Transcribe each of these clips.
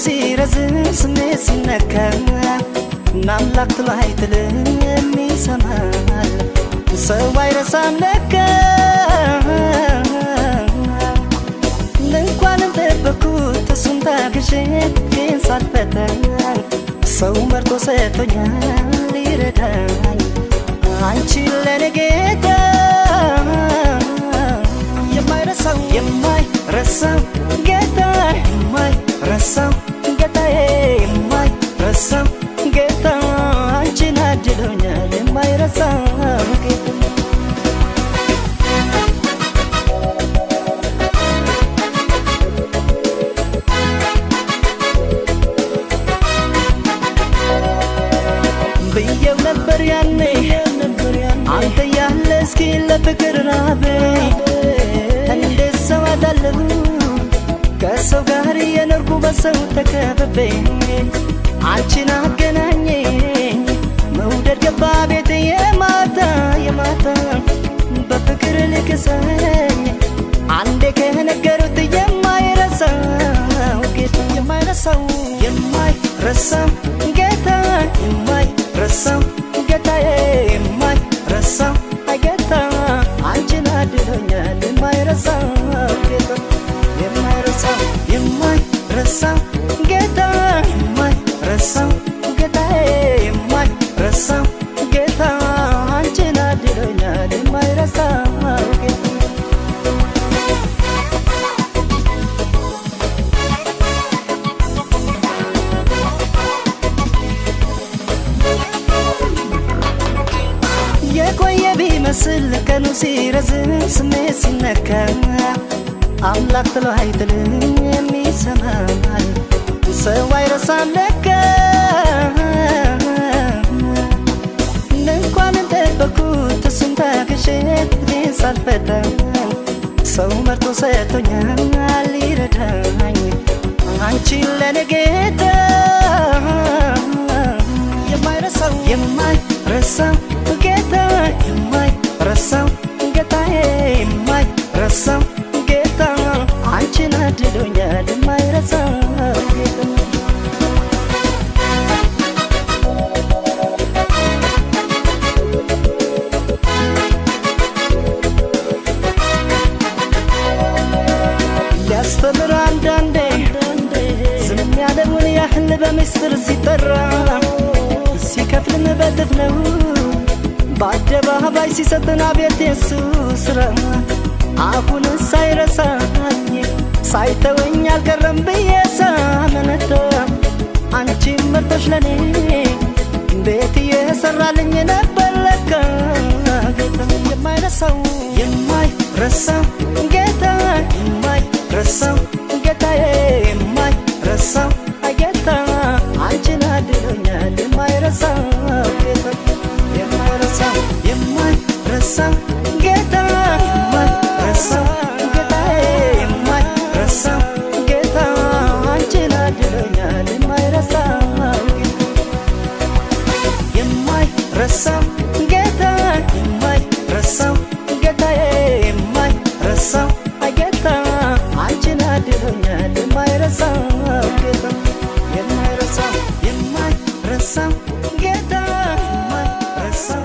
ሲረዝም ስሜት ሲነካ ናምላክ ትላይ ትልም ይሰማል ሰው አይረሳም ለካ እንኳን ጠበኩት እሱን ታግሼ ግን ሳልፈተን ሰው መርጦ ሰጥቶኛል ይረዳኝ አንቺ ለኔ ጌታ የማይረሳው ጌታ የማይረሳው ጌታዬ የማይረሳው ጌታ አንቺን አድሎኛል የማይረሳው ጌታ ብዬው ነበር ያኔ አንተ ያለ እስኪ ለፍቅር ራበኝ እንዴት ሰው አዳለሁ ከሰው ጋር የኖርኩ በሰው ተከብቤ አንቺን አገናኘኝ መውደድ ገባ ቤቴ የማታ በፍቅር ልክሰኝ አንዴ ከነገሩት የማይረሳው ጌታ የማይረሳው ጌታ የማይረሳው ጌታዬ የማይረሳው ጌታ አንቺን አድሎኛል የማይረሳው ጌታ የማይረሳው ጌታ የማይረሳው ጌታዬ የማይረሳው ጌታ አንቺን አድሎኛል የማይረሳው ጌታ የቆየ ቢመስል ቀኑ ሲረዝም ስሜት ሲነካ አምላክ ጥሎ አይጥልም የሚሰማል ሰው አይረሳም ለካ እንኳን ጠበኩት እሱን ታግሼ ግን ሳልፈተን ሰው መርጦ ሰጥቶኛል ይረዳኝ አንቺ ለኔ ጌታ የማይረሳው ጌታ የማይረሳው ጌታዬ የማይረሳው ጌታ አንቺን አድሎኛል የማይረሳው ጌታ ሊያስተምር አንዳንዴ ዝም ያለውን ያህል በምስጢር ሲጠራ ሲከፍልን በጥፍ ነው በአደባባይ ሲሰጥን አቤት የሱ ስራ አሁን ሳይረሳኝ ሳይተወኝ አልቀረም ብዬ ሳመነታ አንቺን መርጦሽ ለኔ ቤት የሰራልኝ ነበር ለካ ጌታ የማይረሳው ጌታ የማይረሳው ጌታዬ የማይረሳው ጌታ አንቺን አድሎኛል የማይረሳው ጌታ የማይረሳው ጌታ የማይረሳው ጌታዬ የማይረሳው ጌታ አንቺን አድሎኛል የማይረሳው የማይረሳው ጌታ የማይረሳው ጌታዬ የማይረሳው ጌታ አንቺን አድሎኛል የማይረሳው ጌታ የማይረሳው ጌታ የማይረሳው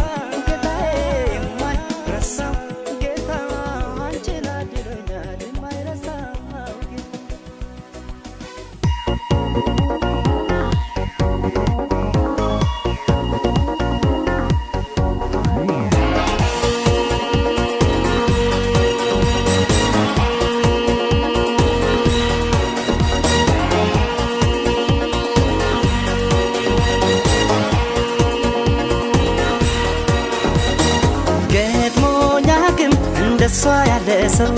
ጌታዬ የማይረሳው ጌታ አንቺን አድሎኛል የማይረሳው ጌታ እንደሷ ያለ ሰው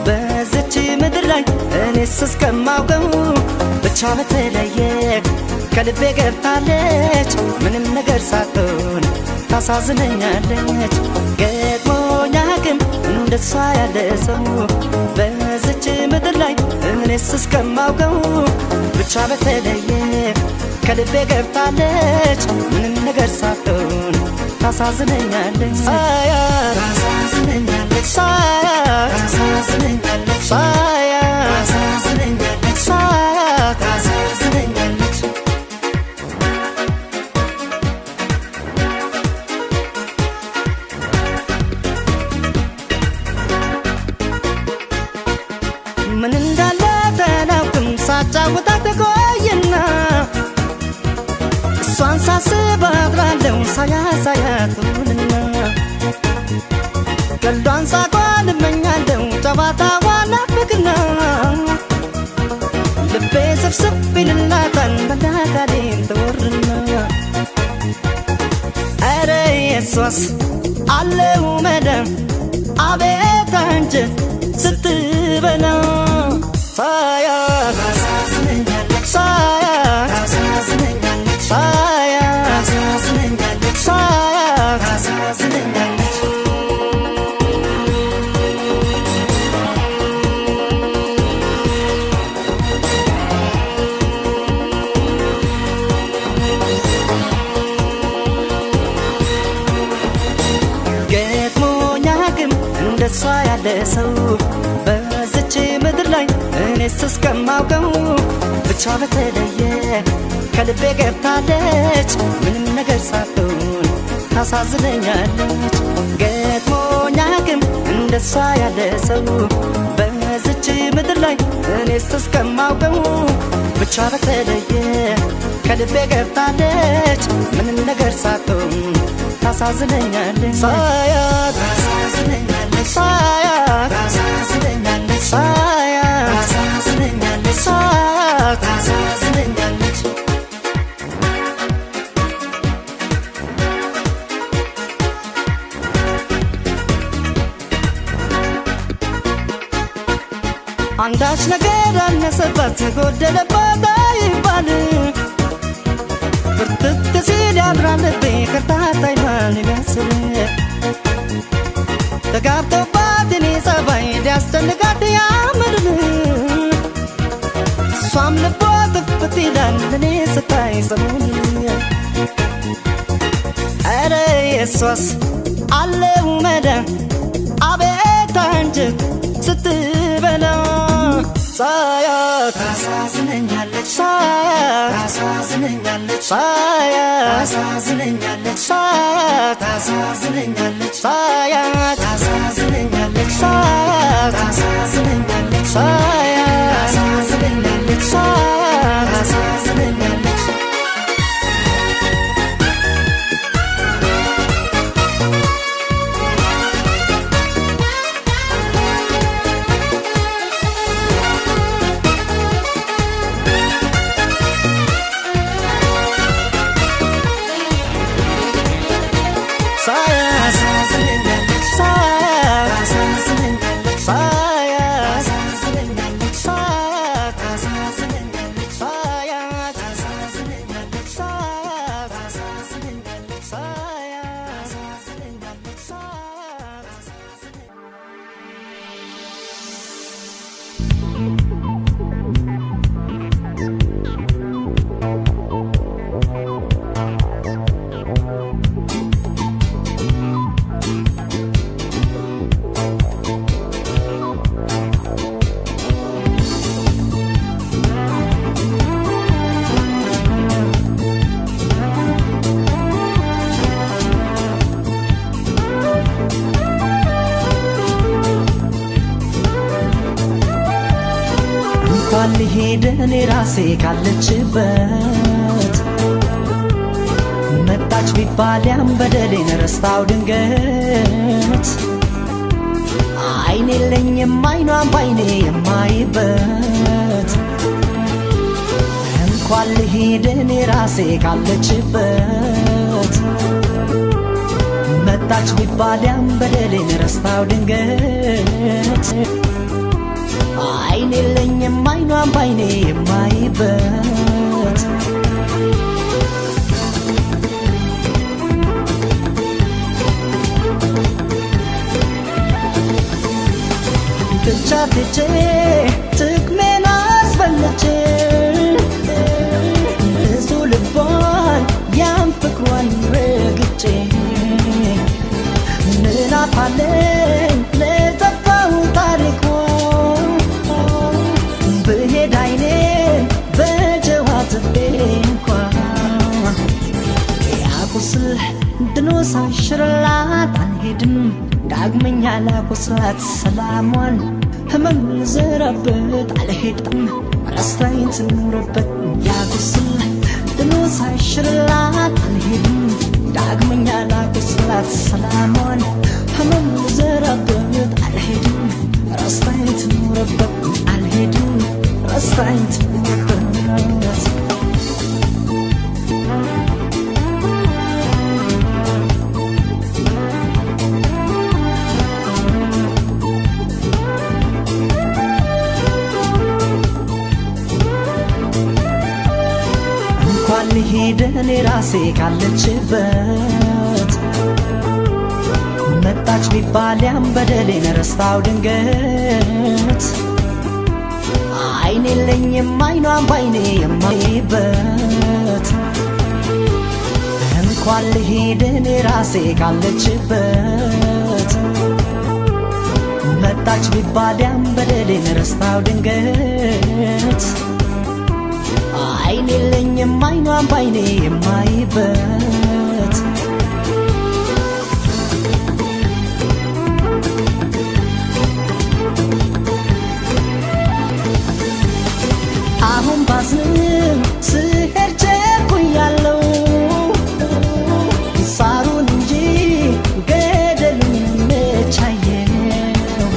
በዚች ምድር ላይ እኔስ እስከማውቀው ብቻ በተለየ ከልቤ ገብታለች ምንም ነገር ሳትሆን ታሳዝነኛለች ገጥሞኛ ግን እንደሷ ያለ ሰው በዚች ምድር ላይ እኔስ እስከማውቀው ብቻ በተለየ ከልቤ ገብታለች ምንም ነገር ሳትሆን ታሳዝነኛለች ታሳዝነኛለች ታሳዝነኛለች ታሳዝነኛለች ሳያት ታሳዝነኛለች ምን እንዳለ ተላውቅም ሳጫውታት ቆይና እሷን ሳስብ አድራለሁ ሳያቱንና ቀልዷን ሳቋን እመኛለሁ ጨዋታዋን ናፍቅና ልቤ ስብስብ ይልላታል መላካሌን ትወርና ኧረ የሷስ አለው መደም አቤት አንጀት ስትበላ ሳያት ታሳዝነኛለች ሳያት ታሳዝነኛለች ሳያት ታሳዝነኛለች ሳያት ታሳዝነኛለች ገጥሞኝ አያውቅም እንደሷ ያለ ሰው በዚች ምድር ላይ እኔስ እስከማውቀው ብቻ በተለየ ከልቤ ገብታለች ምንም ነገር ሳትሆን ታሳዝነኛለች ገጥሞኝ አያውቅም እንደሷ ያለ ሰው በዚች ምድር ላይ እኔስ እስከማውቀው ብቻ በተለየ ከልቤ ገብታለች ምንም ነገር ሳትሆን ታሳዝነኛለች ሳያት ታሳዝነኛለች ሳያት ታሳዝነኛለች ሳያት ታሳዝነኛለች ሳያት ታሳዝነኛለች አንዳች ነገር አነሰባት ጎደለባት አይባል ብርትት ሲል ያድራል ልቤ ከርታታ ይሆናል ይመስል ተጋብቶባት እኔ ጸባይ ሊያስጨንቃት ያምድል እሷም ልቧ ጥፍት ይላል እኔ ስታይ ሰሙን ኧረ የሷስ አለው መዳን አቤት አንጀት ስትበላ ሳያት ታሳዝነኛለች ሳያት ታሳዝነኛለች ሳያት ታሳዝነኛለች ሳያት ታሳዝነኛለች ሳያት ታሳዝነኛለች ሳያት ታሳዝነኛለች ሳያት ታሳዝነኛለች ሳያት ታሳዝነኛለች እንኳን ልሄድ እኔ ራሴ ካለችበት መጣች ቢባል ያን በደሌን ረስታው ድንገት አይኔ የለኝም አይኗን ባይኔ የማይበት እንኳን ልሄድ እኔ ራሴ ካለችበት መጣች ቢባል ያን በደሌን ረስታው ድንገት አይኔ የለኝም አይኗን ባይኔ የማይበት ትቻትቼ ጥቅሜን አስፈልቼ ብዙ ልቧን ያን ፍቅሯን ረግጬ ምን አፋለኝ ለጠፋው ታሪኳ ድሎ ሳይሽርላት አልሄድም ዳግመኛ ላቆስላት ሰላሟን ህመም ልዘራበት አልሄድም ረስታኝ ትኑርበት ያቁስል ድሎ ሳይሽርላት አልሄድም ዳግመኛ ላቆስላት ሰላሟን ህመም ልዘራበት አልሄድም ረስታኝ ትኑርበት አልሄድም ረስታኝ ትኑርበት ሄደኔ ራሴ ካለችበት መጣች ቢባል ያን በደሌን ረስታው ድንገት አይኔ የለኝም አይኗን ባይኔ የማይበት እንኳን ልሄደኔ ራሴ ካለችበት መጣች ቢባል ያን በደሌን ረስታው ድንገት አይኔ የለኝም አይኗን ባይኔ የማይበት አሁን ባዝንም ስሄድ ቸኩያለሁ ሳሩን እንጂ ገደሉን መቻየው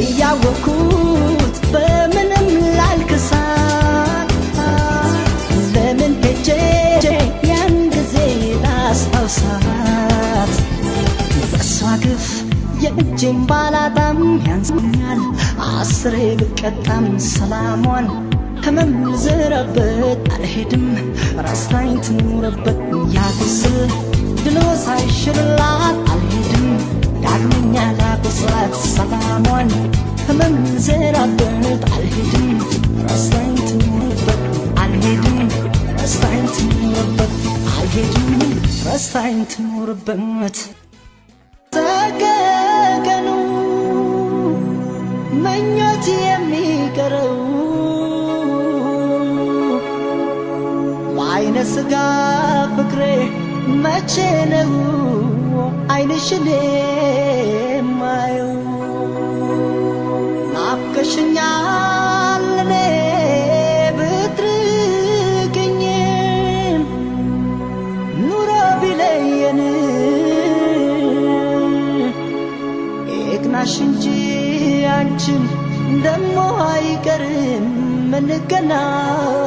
እያወኩት በምንም ላልክሳ ሳት በሷ ግፍ የእጄን ባላጣም ያንስኛል አስሬ ብቀጣም ሰላሟን ህመም ልዘራበት አልሄድም ረስታኝ ትኑርበት ያቁስል ድሎ ሳይሽርላት አልሄድም ዳግመኛ ላቆስላት ሰላሟን ህመም ልዘራበት አልሄድም ረስታኝ ትኑርበት አልሄድም ረስታኝ ትኑርበት አልሄድም ረስታኝ ትኑርበት ተቀቀኑ ምኞት የሚቀረው በአይነ ስጋ ፍቅሬ መቼ ነው አይንሽን የማየው ናፍቀሽኛል እኔ ብትርቅኝም ኑሮ ቢለየን ይቅናሽ እንጂ አንቺን ደሞ አይቀርም እንገናኛለን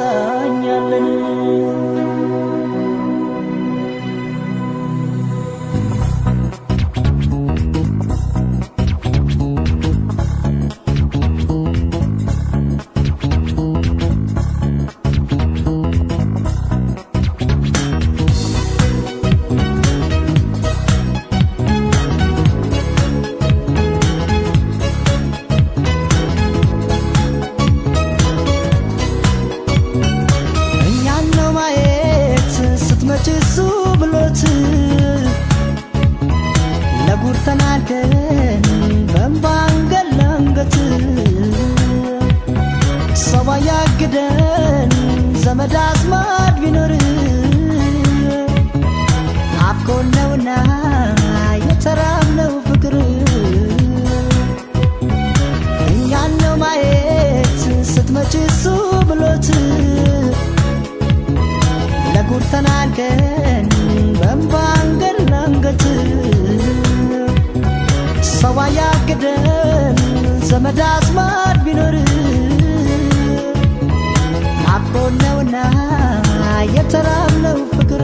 ለጉርተናደን በንባንገላንገት ሰባ ያግደን ዘመድ አዝማድ ቢኖር አፍቆነውና የተራብነው ፍቅር እኛን ነው ማየት ስትመጪ እሱ ብሎት ለጉርተናደን በንባንገላንገት ሰባ ያግደን ዘመድ አዝማድ ቢኖር አፍቆነውና የተራብነው ፍቅር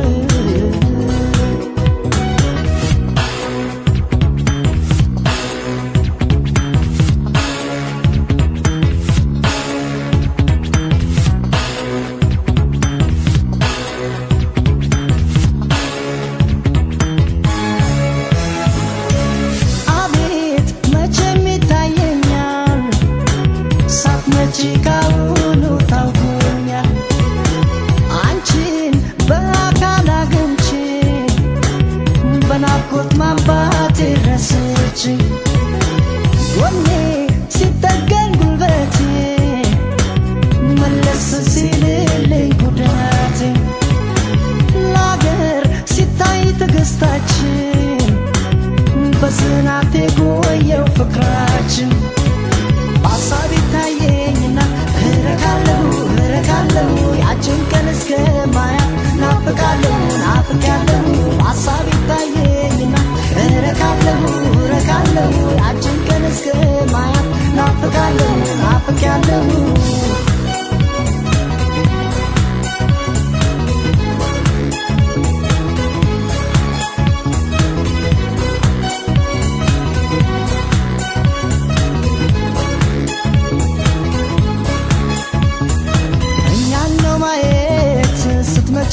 ቺካውኑ ታውቁኛል አንቺን በአካል አግኝቼ በናፍቆት ማንባቴ ረስቼ ጎኔ ሲጠገን ጉልበቴ መለስ ሲልልኝ ጉዳቴ ለአገር ሲታይ ትዕግስት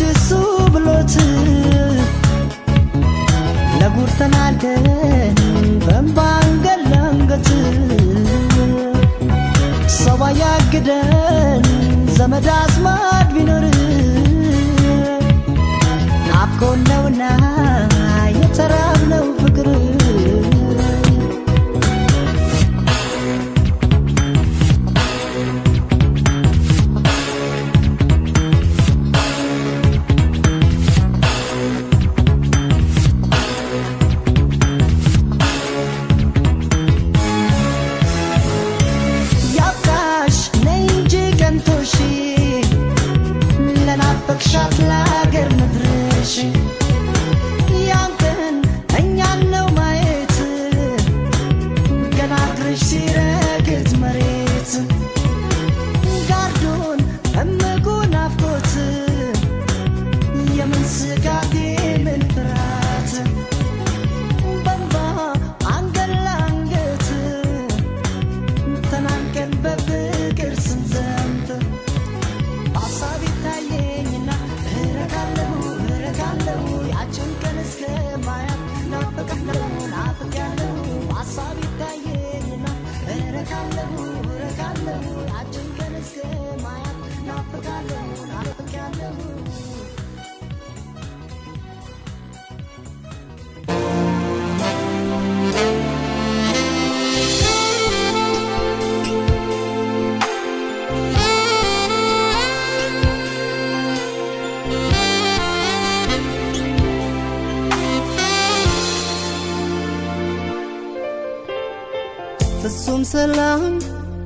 መችሱ ብሎት ለጉርተናደን በንባንገላንገት ሰው ያግደን ዘመድ አዝማድ ቢኖር ናፍቆነውና የተራብነው ፍቅር ፍጹም ሰላም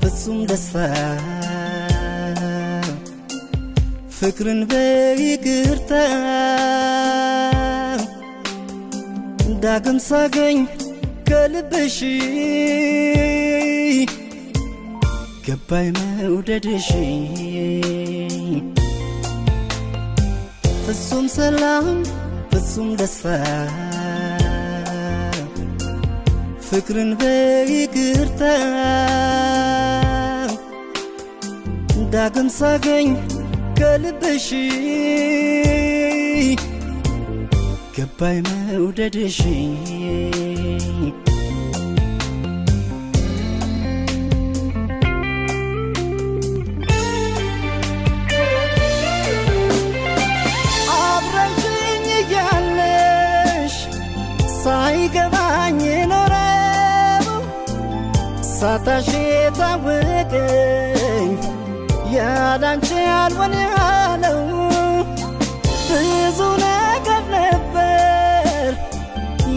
ፍጹም ደስታ ፍቅርን በይቅርታ ዳግም ሳገኝ ከልብሽ ገባይ መውደድሽ ፍጹም ሰላም ፍጹም ደስታ ፍቅርን በይቅርታ ዳግም ሳገኝ ከልብሽ ገባይ መውደድሽ አብረሽኝ እያለሽ ሳይገባኝ ሳታሽ ታወቀኝ ያላንቺ አልሆነ ያለው ብዙ ነገር ነበር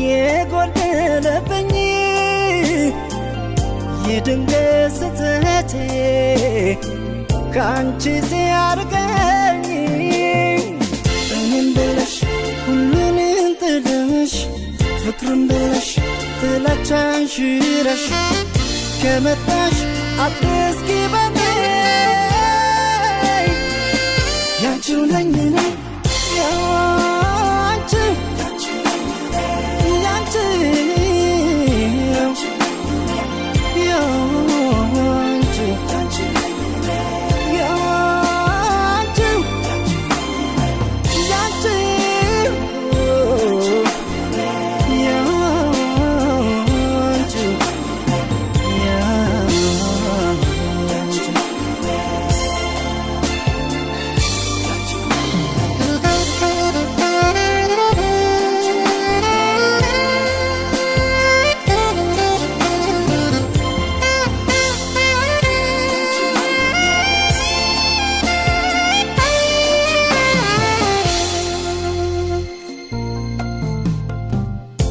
የጎደለብኝ የድንገት ስህተቴ ካንቺ ሲያርቀኝ እኔም ብለሽ ሁሉንም ጥለሽ ፍቅርም ብለሽ ጥላቻን ሽረሽ ከመጣሽ አትስኪ በኔ ያንቺው ነኝ እኔ ያንቺ ያንቺ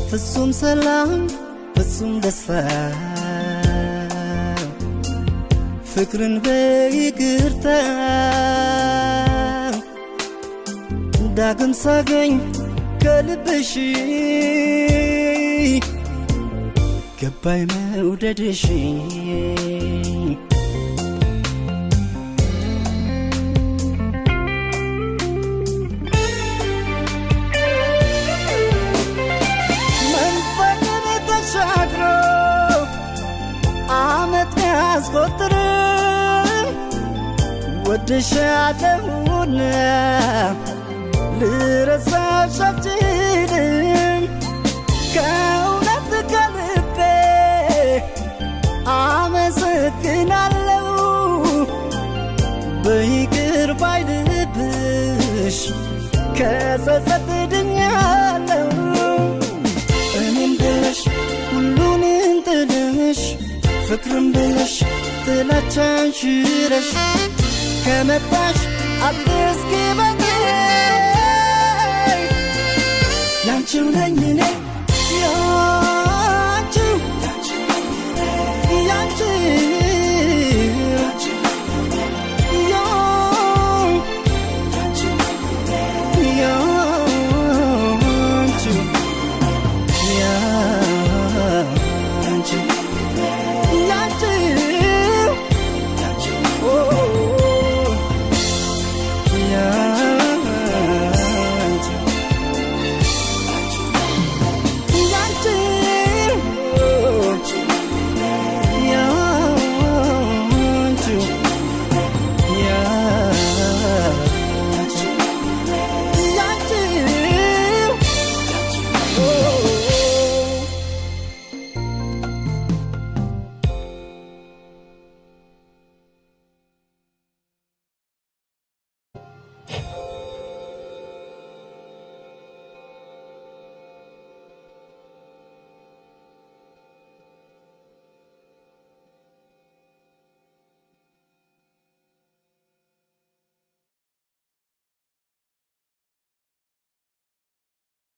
ፍጹም ሰላም ፍጹም ደስታ ፍቅርን በይቅርታ ዳግም ሳገኝ ከልብሽ ገባይ መውደድሽ አስቆጥር ወድሻለሁና ልረሳሽ አልችልም ከእውነት ከልቤ አመሰግናለሁ በይቅር ባይ ልብሽ ከጸጸት ድኛለሁ እኔም ብለሽ ሁሉንም ጥለሽ ፍቅርም ብለሽ ጥላቻን ሽረሽ ከመጣሽ አትስኪበኝ ያንቺው ነኝ እኔ